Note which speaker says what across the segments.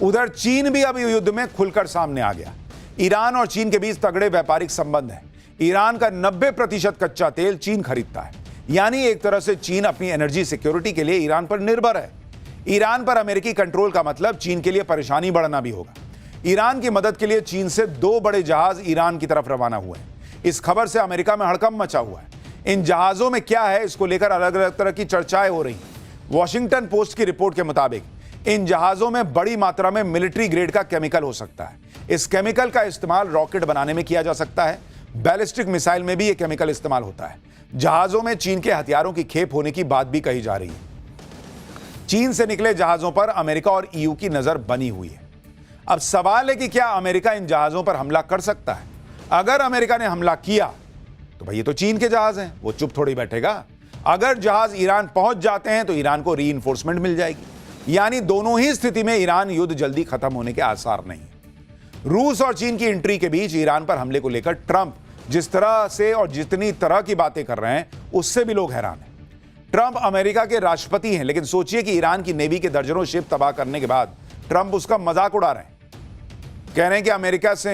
Speaker 1: उधर चीन भी अब युद्ध में खुलकर सामने आ गया। ईरान और चीन के बीच तगड़े व्यापारिक संबंध हैं। ईरान का 90% कच्चा तेल चीन खरीदता है, यानी एक तरह से चीन अपनी एनर्जी सिक्योरिटी के लिए ईरान पर निर्भर है। ईरान पर अमेरिकी कंट्रोल का मतलब चीन के लिए परेशानी बढ़ना भी होगा। ईरान की मदद के लिए चीन से 2 बड़े जहाज ईरान की तरफ रवाना हुए हैं। इस खबर से अमेरिका में हड़कंप मचा हुआ है। इन जहाजों में क्या है, इसको लेकर अलग अलग तरह की चर्चाएं हो रही हैं। वॉशिंगटन पोस्ट की रिपोर्ट के मुताबिक इन जहाजों में बड़ी मात्रा में मिलिट्री ग्रेड का केमिकल हो सकता है। इस केमिकल का इस्तेमाल रॉकेट बनाने में किया जा सकता है। बैलिस्टिक मिसाइल में भी यह केमिकल इस्तेमाल होता है। जहाजों में चीन के हथियारों की खेप होने की बात भी कही जा रही है। चीन से निकले जहाजों पर अमेरिका और ईयू की नजर बनी हुई है। अब सवाल है कि क्या अमेरिका इन जहाजों पर हमला कर सकता है? अगर अमेरिका ने हमला किया तो भाई ये तो चीन के जहाज हैं, वो चुप थोड़ी बैठेगा। अगर जहाज ईरान पहुंच जाते हैं तो ईरान को रीइंफोर्समेंट मिल जाएगी। यानी दोनों ही स्थिति में ईरान युद्ध जल्दी खत्म होने के आसार नहीं है। रूस और चीन की एंट्री के बीच ईरान पर हमले को लेकर ट्रंप जिस तरह से और जितनी तरह की बातें कर रहे हैं, उससे भी लोग हैरान हैं। ट्रंप अमेरिका के राष्ट्रपति हैं, लेकिन सोचिए कि ईरान की नेवी के दर्जनों शिप तबाह करने के बाद ट्रंप उसका मजाक उड़ा रहे हैं। कह रहे हैं कि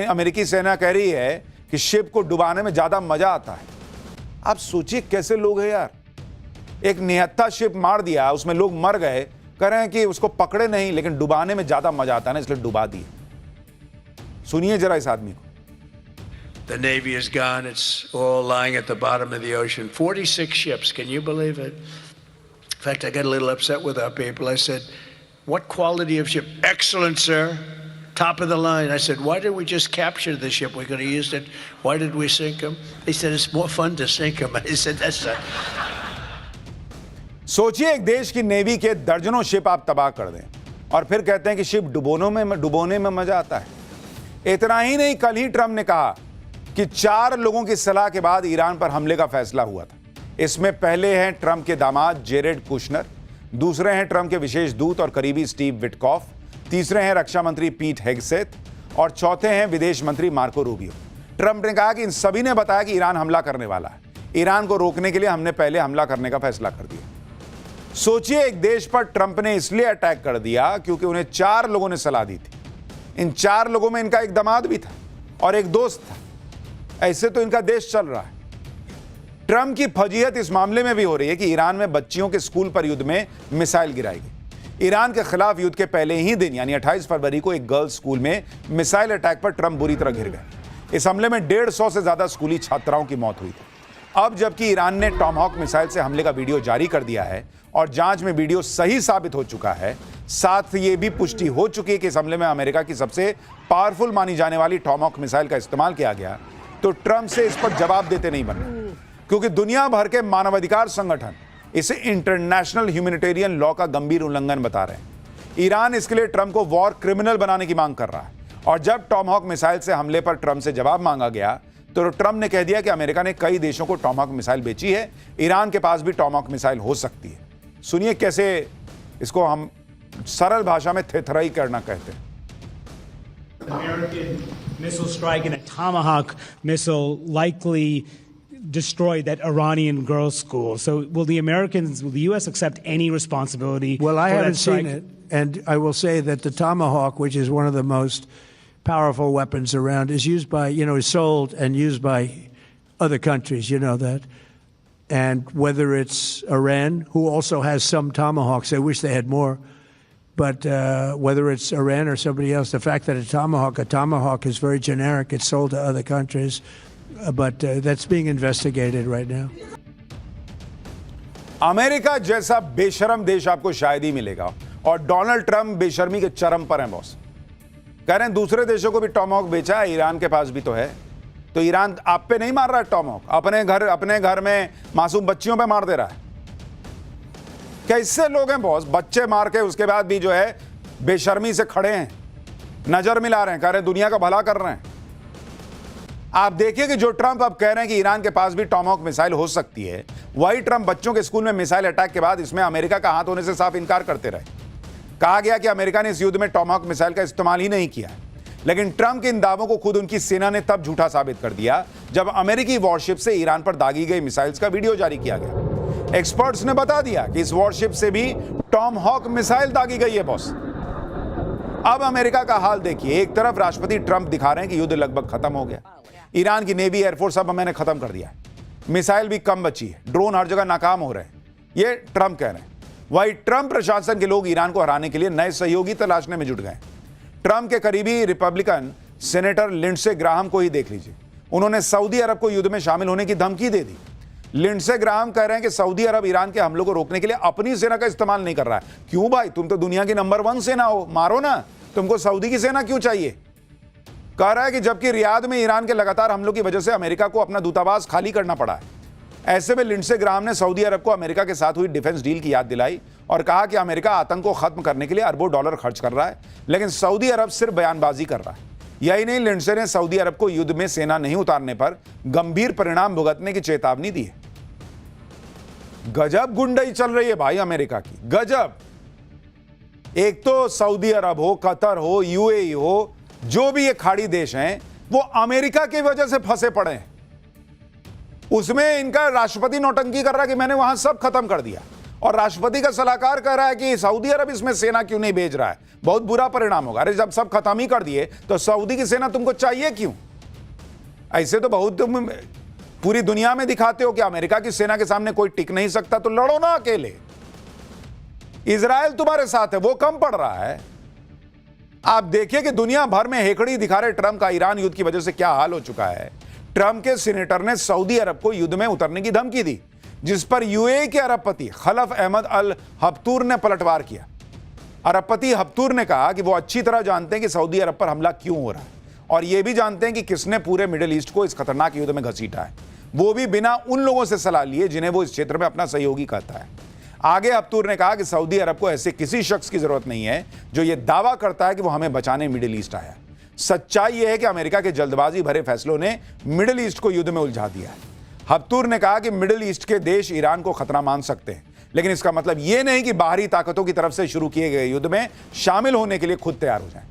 Speaker 1: अमेरिकी सेना कह रही है कि शिप को डुबाने में ज्यादा मजा आता है। आप सोचिए कैसे लोग हैं यार। एक निहत्था शिप मार दिया, उसमें लोग मर गए, कह रहे हैं कि उसको पकड़े नहीं, लेकिन डुबाने में ज्यादा मजा आता है ना, इसलिए डुबा दिए। सुनिए जरा इस आदमी को।
Speaker 2: The Navy is gone. It's all lying at the bottom of the ocean. 46 ships. Can you believe it? In fact, I got a little upset with our people. I said, what quality of ship? Excellent, sir. Top of the line. I said, why did we just capture the ship? We could have used it. Why did we sink them? He said, it's more fun to sink them. I said, that's a...
Speaker 1: सोचिए एक देश की navy के दर्जनों ship आप तबाह कर दें और फिर कहते हैं कि शिप डुबोने में मजा आता है। इतना ही नहीं, कल ही ट्रंप ने कहा कि 4 लोगों की सलाह के बाद ईरान पर हमले का फैसला हुआ था। इसमें पहले हैं ट्रंप के दामाद जेरेड कुशनर, दूसरे हैं ट्रंप के विशेष दूत और करीबी स्टीव विटकॉफ, तीसरे हैं रक्षा मंत्री पीट हेगसेथ और चौथे हैं विदेश मंत्री मार्को रूबियो। ट्रंप ने कहा कि इन सभी ने बताया कि ईरान हमला करने वाला है। ईरान को रोकने के लिए हमने पहले हमला करने का फैसला कर दिया। सोचिए एक देश पर ट्रंप ने इसलिए अटैक कर दिया क्योंकि उन्हें 4 लोगों ने सलाह दी थी। इन 4 लोगों में इनका एक दामाद भी था और एक दोस्त था। ऐसे तो इनका देश चल रहा है। ट्रंप की फजीहत इस मामले में भी हो रही है कि ईरान में बच्चियों के स्कूल पर युद्ध में मिसाइल गिराएगी। ईरान के खिलाफ युद्ध के पहले ही दिन यानी 28 फरवरी को एक गर्ल्स स्कूल में मिसाइल अटैक पर ट्रंप बुरी तरह घिर गए। इस हमले में 150 से ज्यादा स्कूली छात्राओं की मौत हुई थी। अब जबकि ईरान ने टॉमहॉक मिसाइल से हमले का वीडियो जारी कर दिया है और जांच में वीडियो सही साबित हो चुका है, साथ ये भी पुष्टि हो चुकी है कि इस हमले में अमेरिका की सबसे पावरफुल मानी जाने वाली टॉमहॉक मिसाइल का इस्तेमाल किया गया, तो ट्रंप से इस पर जवाब देते नहीं बनना, क्योंकि दुनिया भर के मानवाधिकार संगठन इसे इंटरनेशनल ह्यूमैनिटेरियन लॉ का गंभीर उल्लंघन बता रहे हैं। ईरान इसके लिए ट्रंप को वॉर क्रिमिनल बनाने की मांग कर रहा है और जब टॉमहॉक मिसाइल से हमले पर ट्रंप से जवाब मांगा गया तो ट्रंप ने कह दिया कि अमेरिका ने कई देशों को टॉमहॉक मिसाइल बेची है, ईरान के पास भी टॉमहॉक मिसाइल हो सकती है। सुनिए कैसे इसको हम सरल भाषा में थेथराई करना कहते हैं।
Speaker 3: American missile strike and a Tomahawk missile likely destroyed that Iranian girls' school. So will the U.S. accept any responsibility?
Speaker 4: Well, I
Speaker 3: for
Speaker 4: haven't
Speaker 3: that strike?
Speaker 4: seen it, and I will say that the Tomahawk, which is one of the most powerful weapons around, is used by, is sold and used by other countries, you know that. And whether it's Iran, who also has some Tomahawks, I wish they had more, but whether it's Iran or somebody else, the fact that a Tomahawk is very generic, it's sold to other countries, but that's being investigated right now.
Speaker 1: America जैसा बेशरम देश आपको शायद ही मिलेगा और Donald Trump बेशर्मी के चरम पर हैं बॉस। कह रहे हैं दूसरे देशों को भी टॉमहॉक बेचा है, ईरान के पास भी तो है। तो ईरान आप पे नहीं मार रहा है टॉमहॉक, अपने घर में मासूम बच्चियों पे मार दे रहा है। कैसे लोग हैं बॉस, बच्चे मार के उसके बाद भी जो है बेशर्मी से खड़े हैं, नजर मिला रहे हैं, कह रहे हैं दुनिया का भला कर रहे हैं। आप देखिए कि जो ट्रंप अब कह रहे हैं कि ईरान के पास भी टॉमहॉक मिसाइल हो सकती है, वही ट्रंप बच्चों के स्कूल में मिसाइल अटैक के बाद इसमें अमेरिका का हाथ होने से साफ इनकार करते रहे। कहा गया कि अमेरिका ने इस युद्ध में टॉमहॉक मिसाइल का इस्तेमाल ही नहीं किया। लेकिन ट्रंप के इन दावों को खुद उनकी सेना ने तब झूठा साबित कर दिया जब अमेरिकी वॉरशिप से ईरान पर दागी गई मिसाइल्स का वीडियो जारी किया गया। एक्सपर्ट्स ने बता दिया कि इस वॉरशिप से भी टॉमहॉक मिसाइल दागी गई है बॉस। अब अमेरिका का हाल देखिए, एक तरफ राष्ट्रपति ट्रंप दिखा रहे हैं कि युद्ध लगभग खत्म हो गया, ईरान की नेवी एयरफोर्स सब मैंने खत्म कर दिया है, मिसाइल भी कम बची है, ड्रोन हर जगह नाकाम हो रहे हैं, ये ट्रंप कह रहे हैं। वही ट्रंप प्रशासन के लोग ईरान को हराने के लिए नए सहयोगी तलाशने में जुट गए। ट्रंप के करीबी रिपब्लिकन सेनेटर लिंडसे ग्राहम को ही देख लीजिए, उन्होंने सऊदी अरब को युद्ध में शामिल होने की धमकी दे दी। लिंडसे ग्राहम कह रहे हैं कि सऊदी अरब ईरान के हमलों को रोकने के लिए अपनी सेना का इस्तेमाल नहीं कर रहा है। क्यों भाई, तुम तो दुनिया की नंबर 1 सेना हो, मारो ना, तुमको सऊदी की सेना क्यों चाहिए? कह रहा है कि जबकि रियाद में ईरान के लगातार हमलों की वजह से अमेरिका को अपना दूतावास खाली करना पड़ा है। ऐसे में लिंडसे ग्राहम ने सऊदी अरब को अमेरिका के साथ हुई डिफेंस डील की याद दिलाई और कहा कि अमेरिका आतंक को खत्म करने के लिए अरबों डॉलर खर्च कर रहा है, लेकिन सऊदी अरब सिर्फ बयानबाजी कर रहा है। यही नहीं, लिंडसे ने सऊदी अरब को युद्ध में सेना नहीं उतारने पर गंभीर परिणाम भुगतने की चेतावनी दी है। गजब गुंडई चल रही है भाई अमेरिका की, गजब। एक तो सऊदी अरब हो, कतर हो, यूएई हो, जो भी ये खाड़ी देश हैं, वो अमेरिका की वजह से फंसे पड़े हैं। उसमें इनका राष्ट्रपति नौटंकी कर रहा है कि मैंने वहां सब खत्म कर दिया, और राष्ट्रपति का सलाहकार कह रहा है कि सऊदी अरब इसमें सेना क्यों नहीं भेज रहा है, बहुत बुरा परिणाम होगा। अरे जब सब खत्म ही कर दिए तो सऊदी की सेना तुमको चाहिए क्यों? ऐसे तो बहुत तुम पूरी दुनिया में दिखाते हो कि अमेरिका की सेना के सामने कोई टिक नहीं सकता, तो लड़ो ना अकेले। इजराइल तुम्हारे साथ है, वो कम पड़ रहा है। आप देखिए कि दुनिया भर में हेकड़ी दिखा रहे ट्रंप का ईरान युद्ध की वजह से क्या हाल हो चुका है। ट्रंप के सीनेटर ने सऊदी अरब को युद्ध में उतरने की धमकी दी, जिस पर यूएई के अरबपति खलफ अहमद अल हफ्तूर ने पलटवार किया। अरबपति हफ्तूर ने कहा कि वो अच्छी तरह जानते हैं कि सऊदी अरब पर हमला क्यों हो रहा है, और ये भी जानते हैं कि किसने पूरे मिडिल ईस्ट को इस खतरनाक युद्ध में घसीटा है, वो भी बिना उन लोगों से सलाह लिए जिन्हें वो इस क्षेत्र में अपना सहयोगी कहता है। आगे हफ्तूर ने कहा कि सऊदी अरब को ऐसे किसी शख्स की जरूरत नहीं है जो ये दावा करता है कि वो हमें बचाने मिडिल ईस्ट आया। सच्चाई यह है कि अमेरिका के जल्दबाजी भरे फैसलों ने मिडिल ईस्ट को युद्ध में उलझा दिया है। हफ्तूर ने कहा कि मिडिल ईस्ट के देश ईरान को खतरा मान सकते हैं, लेकिन इसका मतलब यह नहीं कि बाहरी ताकतों की तरफ से शुरू किए गए युद्ध में शामिल होने के लिए खुद तैयार हो जाएं।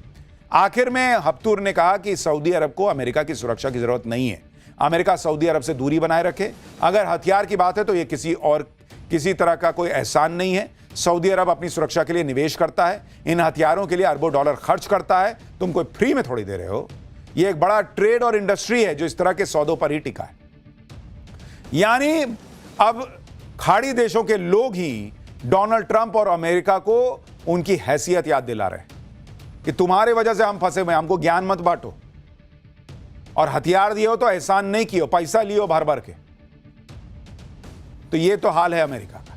Speaker 1: आखिर में हफ्तूर ने कहा कि सऊदी अरब को अमेरिका की सुरक्षा की जरूरत नहीं है। अमेरिका सऊदी अरब से दूरी बनाए रखे। अगर हथियार की बात है तो यह किसी तरह का कोई एहसान नहीं है। सऊदी अरब अपनी सुरक्षा के लिए निवेश करता है, इन हथियारों के लिए अरबों डॉलर खर्च करता है। तुम कोई फ्री में थोड़ी दे रहे हो। यह एक बड़ा ट्रेड और इंडस्ट्री है जो इस तरह के सौदों पर ही टिका है। यानी अब खाड़ी देशों के लोग ही डोनाल्ड ट्रंप और अमेरिका को उनकी हैसियत याद दिला रहे हैं कि तुम्हारे वजह से हम फंसे हुए, हमको ज्ञान मत बांटो, और हथियार दिए हो तो एहसान नहीं किए, पैसा लियो भर भर के। तो ये तो हाल है अमेरिका का।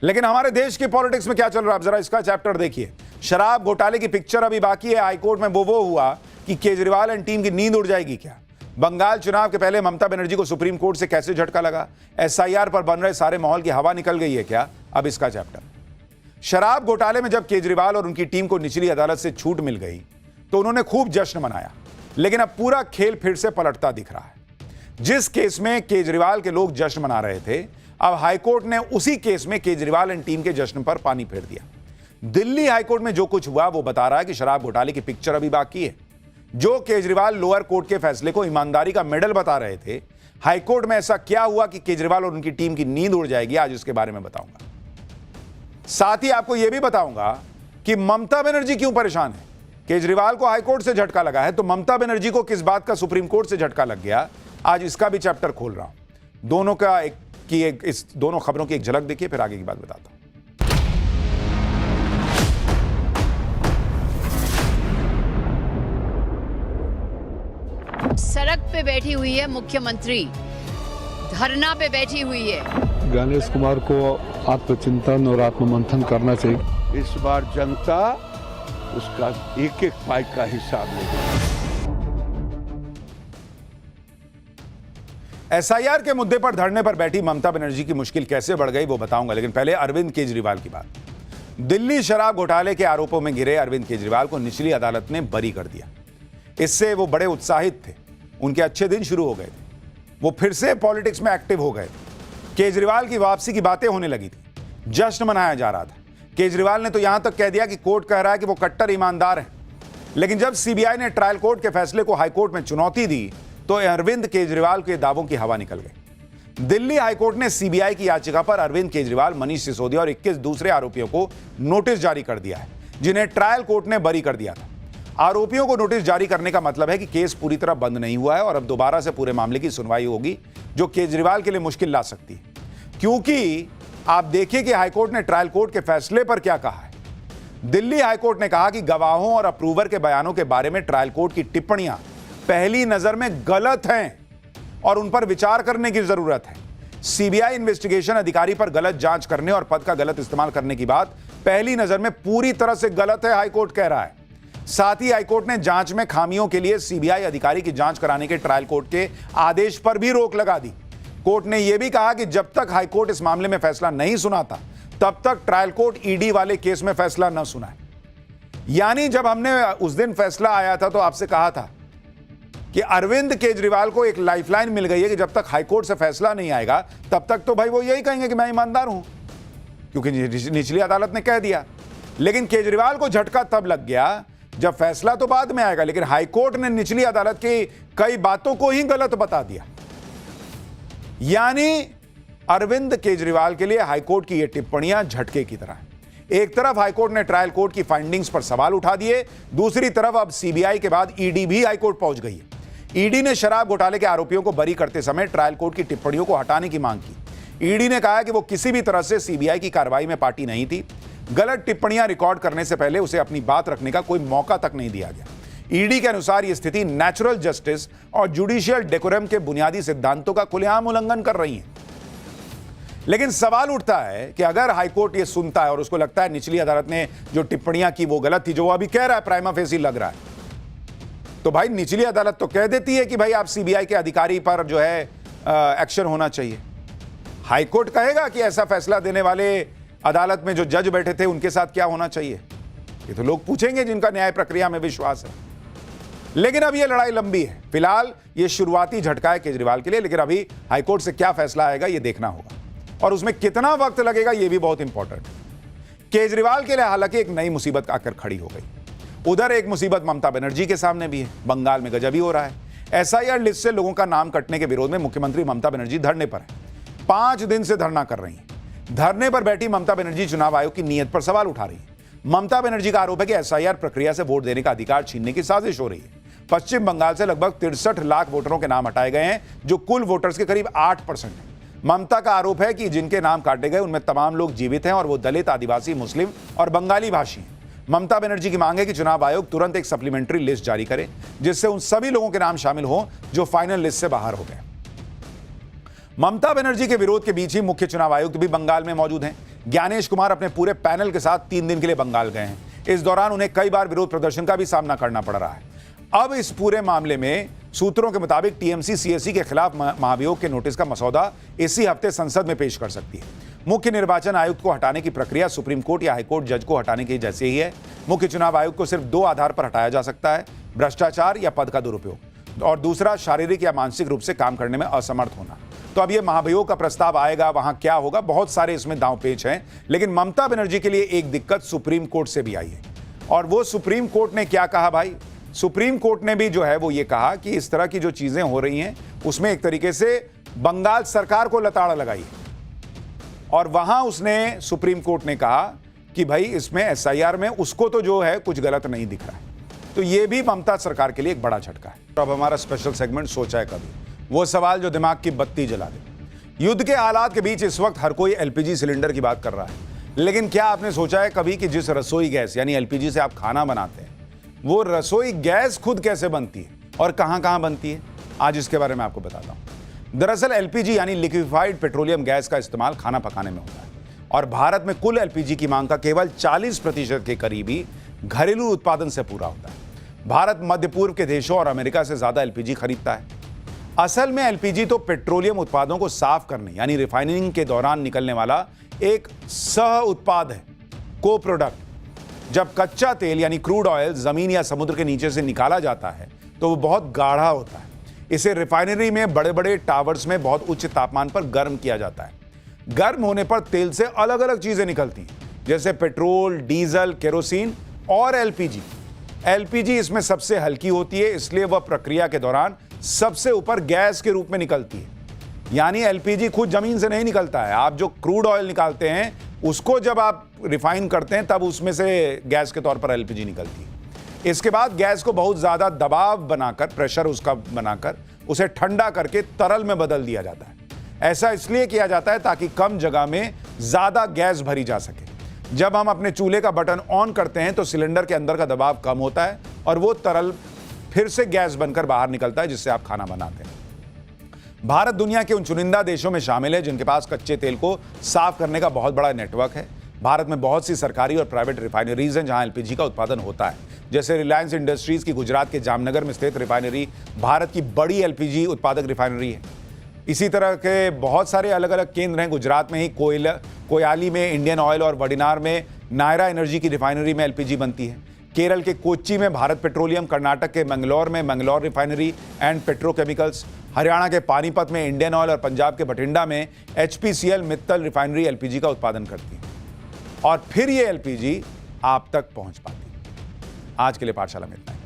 Speaker 1: लेकिन हमारे देश की पॉलिटिक्स में क्या चल रहा है, आप जरा इसका चैप्टर देखिए। शराब घोटाले की पिक्चर अभी बाकी है। हाईकोर्ट में वो हुआ कि केजरीवाल एंड टीम की नींद उड़ जाएगी क्या? बंगाल चुनाव के पहले ममता बनर्जी को सुप्रीम कोर्ट से कैसे झटका लगा? एसआईआर पर बन रहे सारे माहौल की हवा निकल गई है क्या? अब इसका चैप्टर। शराब घोटाले में जब केजरीवाल और उनकी टीम को निचली अदालत से छूट मिल गई तो उन्होंने खूब जश्न मनाया, लेकिन अब पूरा खेल फिर से पलटता दिख रहा है। जिस केस में केजरीवाल के लोग जश्न मना रहे थे, अब हाईकोर्ट ने उसी केस में केजरीवाल एंड टीम के जश्न पर पानी फेर दिया। दिल्ली हाईकोर्ट में जो कुछ हुआ वो बता रहा है कि शराब घोटाले की पिक्चर अभी बाकी है। जो केजरीवाल लोअर कोर्ट के फैसले को ईमानदारी का मेडल बता रहे थे, हाईकोर्ट में ऐसा क्या हुआ कि केजरीवाल और उनकी टीम की नींद उड़ जाएगी, आज इसके बारे में बताऊंगा। साथ ही आपको यह भी बताऊंगा कि ममता बनर्जी क्यों परेशान है। केजरीवाल को हाईकोर्ट से झटका लगा है, तो ममता बनर्जी को किस बात का सुप्रीम कोर्ट से झटका लग गया, आज इसका भी चैप्टर खोल रहा हूं। दोनों का इस दोनों खबरों की एक झलक देखिए, फिर आगे की बात बताता हूं।
Speaker 5: सड़क पे बैठी हुई है मुख्यमंत्री, धरना पे बैठी हुई है।
Speaker 6: गणेश कुमार को आत्मचिंतन और आत्ममंथन करना चाहिए।
Speaker 7: इस बार जनता उसका एक एक पाई का हिसाब लेगी।
Speaker 1: एसआईआर के मुद्दे पर धरने पर बैठी ममता बनर्जी की मुश्किल कैसे बढ़ गई वो बताऊंगा, लेकिन पहले अरविंद केजरीवाल की बात। दिल्ली शराब घोटाले के आरोपों में घिरे अरविंद केजरीवाल को निचली अदालत ने बरी कर दिया। इससे वो बड़े उत्साहित थे, उनके अच्छे दिन शुरू हो गए थे, वो फिर से पॉलिटिक्स में एक्टिव हो गए थे। केजरीवाल की वापसी की बातें होने लगी थी, जश्न मनाया जा रहा था। केजरीवाल ने तो यहां तक कह दिया कि कोर्ट कह रहा है कि वो कट्टर ईमानदार हैं। लेकिन जब सीबीआई ने ट्रायल कोर्ट के फैसले को हाईकोर्ट में चुनौती दी तो अरविंद केजरीवाल के दावों की हवा निकल गई। दिल्ली हाईकोर्ट ने सीबीआई की याचिका पर अरविंद केजरीवाल, मनीष सिसोदिया और 21 दूसरे आरोपियों को नोटिस जारी कर दिया है। जिन्हें ट्रायल कोर्ट ने बरी कर दिया था। आरोपियों को नोटिस जारी करने का मतलब है कि केस पूरी तरह बंद नहीं हुआ है और अब दोबारा से पूरे मामले की सुनवाई होगी, जो केजरीवाल के लिए मुश्किल ला सकती है। क्योंकि आप देखिए कि हाईकोर्ट ने ट्रायल कोर्ट के फैसले पर क्या कहा है। दिल्ली हाईकोर्ट ने कहा कि गवाहों और अप्रूवर के बयानों के बारे में ट्रायल कोर्ट की टिप्पणियां पहली नजर में गलत हैं और उन पर विचार करने की जरूरत है। सीबीआई इन्वेस्टिगेशन अधिकारी पर गलत जांच करने और पद का गलत इस्तेमाल करने की बात पहली नजर में पूरी तरह से गलत है, हाईकोर्ट कह रहा है। साथ ही हाईकोर्ट ने जांच में खामियों के लिए सीबीआई अधिकारी की जांच कराने के ट्रायल कोर्ट के आदेश पर भी रोक लगा दी। कोर्ट ने यह भी कहा कि जब तक हाईकोर्ट इस मामले में फैसला नहीं सुनाता तब तक ट्रायल कोर्ट ईडी वाले केस में फैसला न सुनाए। यानी जब हमने उस दिन फैसला आया था तो आपसे कहा था कि अरविंद केजरीवाल को एक लाइफलाइन मिल गई है कि जब तक हाईकोर्ट से फैसला नहीं आएगा तब तक तो भाई वो यही कहेंगे कि मैं ईमानदार हूं, क्योंकि निचली अदालत ने कह दिया। लेकिन केजरीवाल को झटका तब लग गया जब फैसला तो बाद में आएगा, लेकिन हाईकोर्ट ने निचली अदालत की कई बातों को ही गलत बता दिया। यानी अरविंद केजरीवाल के लिए हाईकोर्ट की ये टिप्पणियां झटके की तरह हैं। एक तरफ हाईकोर्ट ने ट्रायल कोर्ट की फाइंडिंग्स पर सवाल उठा दिए, दूसरी तरफ अब सीबीआई के बाद ईडी भी हाईकोर्ट पहुंच गई है। ईडी ने शराब घोटाले के आरोपियों को बरी करते समय ट्रायल कोर्ट की टिप्पणियों को हटाने की मांग की। ईडी ने कहा कि वो किसी भी तरह से सीबीआई की कार्रवाई में पार्टी नहीं थी। गलत टिप्पणियां रिकॉर्ड करने से पहले उसे अपनी बात रखने का कोई मौका तक नहीं दिया गया। ईडी के अनुसार यह स्थिति नेचुरल जस्टिस और जुडिशियल डेकोरम के बुनियादी सिद्धांतों का खुलेआम उल्लंघन कर रही है। लेकिन सवाल उठता है कि अगर हाईकोर्ट यह सुनता है और उसको लगता है निचली अदालत ने जो टिप्पणियां की वो गलत थी, जो वो अभी कह रहा है प्राइमा फेसी लग रहा है, तो भाई निचली अदालत तो कह देती है कि भाई आप सीबीआई के अधिकारी पर जो है एक्शन होना चाहिए। हाईकोर्ट कहेगा कि ऐसा फैसला देने वाले अदालत में जो जज बैठे थे उनके साथ क्या होना चाहिए। ये तो लोग पूछेंगे जिनका न्याय प्रक्रिया में विश्वास है। लेकिन अब यह लड़ाई लंबी है। फिलहाल यह शुरुआती झटका है केजरीवाल के लिए, लेकिन अभी हाईकोर्ट से क्या फैसला आएगा यह देखना होगा और उसमें कितना वक्त लगेगा यह भी बहुत इंपॉर्टेंट है। केजरीवाल के लिए हालांकि एक नई मुसीबत आकर खड़ी हो गई। उधर एक मुसीबत ममता बनर्जी के सामने भी है। बंगाल में गजब ही हो रहा है। एसआईआर लिस्ट से लोगों का नाम कटने के विरोध में मुख्यमंत्री ममता बनर्जी धरने पर है। 5 दिन से धरना कर रही हैं। धरने पर बैठी ममता बनर्जी चुनाव आयोग की नीयत पर सवाल उठा रही है। ममता बनर्जी का आरोप है कि एसआईआर प्रक्रिया से वोट देने का अधिकार छीनने की साजिश हो रही है। पश्चिम बंगाल से लगभग 63 लाख वोटरों के नाम हटाए गए हैं, जो कुल वोटर्स के करीब 8% है। ममता का आरोप है कि जिनके नाम काटे गए उनमें तमाम लोग जीवित हैं और वो दलित, आदिवासी, मुस्लिम और बंगाली भाषी हैं। ममता बनर्जी की मांग है कि चुनाव आयोग तुरंत एक सप्लीमेंट्री लिस्ट जारी करे, जिससे उन सभी लोगों के नाम शामिल हों जो फाइनल लिस्ट से बाहर हो गए। ममता बनर्जी के विरोध के बीच ही मुख्य चुनाव आयुक्त भी बंगाल में मौजूद हैं। ज्ञानेश कुमार अपने पूरे पैनल के साथ 3 दिन के लिए बंगाल गए हैं। इस दौरान उन्हें कई बार विरोध प्रदर्शन का भी सामना करना पड़ रहा है। अब इस पूरे मामले में सूत्रों के मुताबिक टीएमसी सीएससी के खिलाफ महाभियोग के नोटिस का मसौदा इसी हफ्ते संसद में पेश कर सकती है। मुख्य निर्वाचन आयुक्त को हटाने की प्रक्रिया सुप्रीम कोर्ट या हाईकोर्ट जज को हटाने की जैसे ही है। मुख्य चुनाव आयुक्त को सिर्फ 2 आधार पर हटाया जा सकता है: भ्रष्टाचार या पद का दुरुपयोग, और दूसरा शारीरिक या मानसिक रूप से काम करने में असमर्थ होना। तो अब यह महाभियोग का प्रस्ताव आएगा, वहां क्या होगा, बहुत सारे इसमें दांव पेच हैं। लेकिन ममता बनर्जी के लिए एक दिक्कत सुप्रीम कोर्ट से भी आई है, और वो सुप्रीम कोर्ट ने क्या कहा भाई? सुप्रीम कोर्ट ने भी जो है वो ये कहा कि इस तरह की जो चीजें हो रही हैं उसमें एक तरीके से बंगाल सरकार को लताड़ लगाई है। और वहां उसने सुप्रीम कोर्ट ने कहा कि भाई इसमें एसआईआर में उसको तो जो है कुछ गलत नहीं दिख रहा है। तो ये भी ममता सरकार के लिए एक बड़ा झटका है। तो अब हमारा स्पेशल सेगमेंट सोचा है कभी, वो सवाल जो दिमाग की बत्ती जला दे। युद्ध के हालात के बीच इस वक्त हर कोई एलपीजी सिलेंडर की बात कर रहा है, लेकिन क्या आपने सोचा है कभी कि जिस रसोई गैस यानी एलपीजी से आप खाना बनाते हैं, वो रसोई गैस खुद कैसे बनती है और कहां कहां बनती है? आज इसके बारे में आपको बताता हूं। दरअसल एलपीजी यानी लिक्विफाइड पेट्रोलियम गैस का इस्तेमाल खाना पकाने में होता है, और भारत में कुल एलपीजी की मांग का केवल 40% के करीब ही घरेलू उत्पादन से पूरा होता है। भारत मध्य पूर्व के देशों और अमेरिका से ज्यादा एलपीजी खरीदता है। असल में एलपीजी तो पेट्रोलियम उत्पादों को साफ करने यानी रिफाइनिंग के दौरान निकलने वाला एक सह उत्पाद है, को प्रोडक्ट। जब कच्चा तेल यानी क्रूड ऑयल जमीन या समुद्र के नीचे से निकाला जाता है तो वो बहुत गाढ़ा होता है। इसे रिफाइनरी में बड़े बड़े टावर्स में बहुत उच्च तापमान पर गर्म किया जाता है। गर्म होने पर तेल से अलग अलग चीजें निकलती हैं, जैसे पेट्रोल, डीजल, केरोसिन और एलपीजी। एलपीजी इसमें सबसे हल्की होती है, इसलिए वह प्रक्रिया के दौरान सबसे ऊपर गैस के रूप में निकलती है। यानी एलपीजी खुद जमीन से नहीं निकलता है। आप जो क्रूड ऑयल निकालते हैं उसको जब आप रिफाइन करते हैं तब उसमें से गैस के तौर पर एलपीजी निकलती है। इसके बाद गैस को बहुत ज़्यादा दबाव बनाकर, प्रेशर उसका बनाकर उसे ठंडा करके तरल में बदल दिया जाता है। ऐसा इसलिए किया जाता है ताकि कम जगह में ज़्यादा गैस भरी जा सके। जब हम अपने चूल्हे का बटन ऑन करते हैं तो सिलेंडर के अंदर का दबाव कम होता है और वो तरल फिर से गैस बनकर बाहर निकलता है, जिससे आप खाना बनाते हैं। भारत दुनिया के उन चुनिंदा देशों में शामिल है जिनके पास कच्चे तेल को साफ करने का बहुत बड़ा नेटवर्क है। भारत में बहुत सी सरकारी और प्राइवेट रिफाइनरीज हैं जहां एलपीजी का उत्पादन होता है। जैसे रिलायंस इंडस्ट्रीज की गुजरात के जामनगर में स्थित रिफाइनरी भारत की बड़ी एलपीजी उत्पादक रिफाइनरी है। इसी तरह के बहुत सारे अलग अलग केंद्र हैं। गुजरात में ही कोयाली में इंडियन ऑयल और वडिनार में नायरा एनर्जी की रिफाइनरी में एलपीजी बनती है। केरल के कोच्चि में भारत पेट्रोलियम, कर्नाटक के मंगलौर में Mangalore refinery and petrochemicals, Haryana के पानीपत में इंडियन ऑयल और पंजाब के बठिंडा में एचपीसीएल मित्तल रिफाइनरी एलपीजी का उत्पादन करती है और फिर ये एलपीजी आप तक पहुंच पाती है। आज के लिए पाठशाला में इतना ही।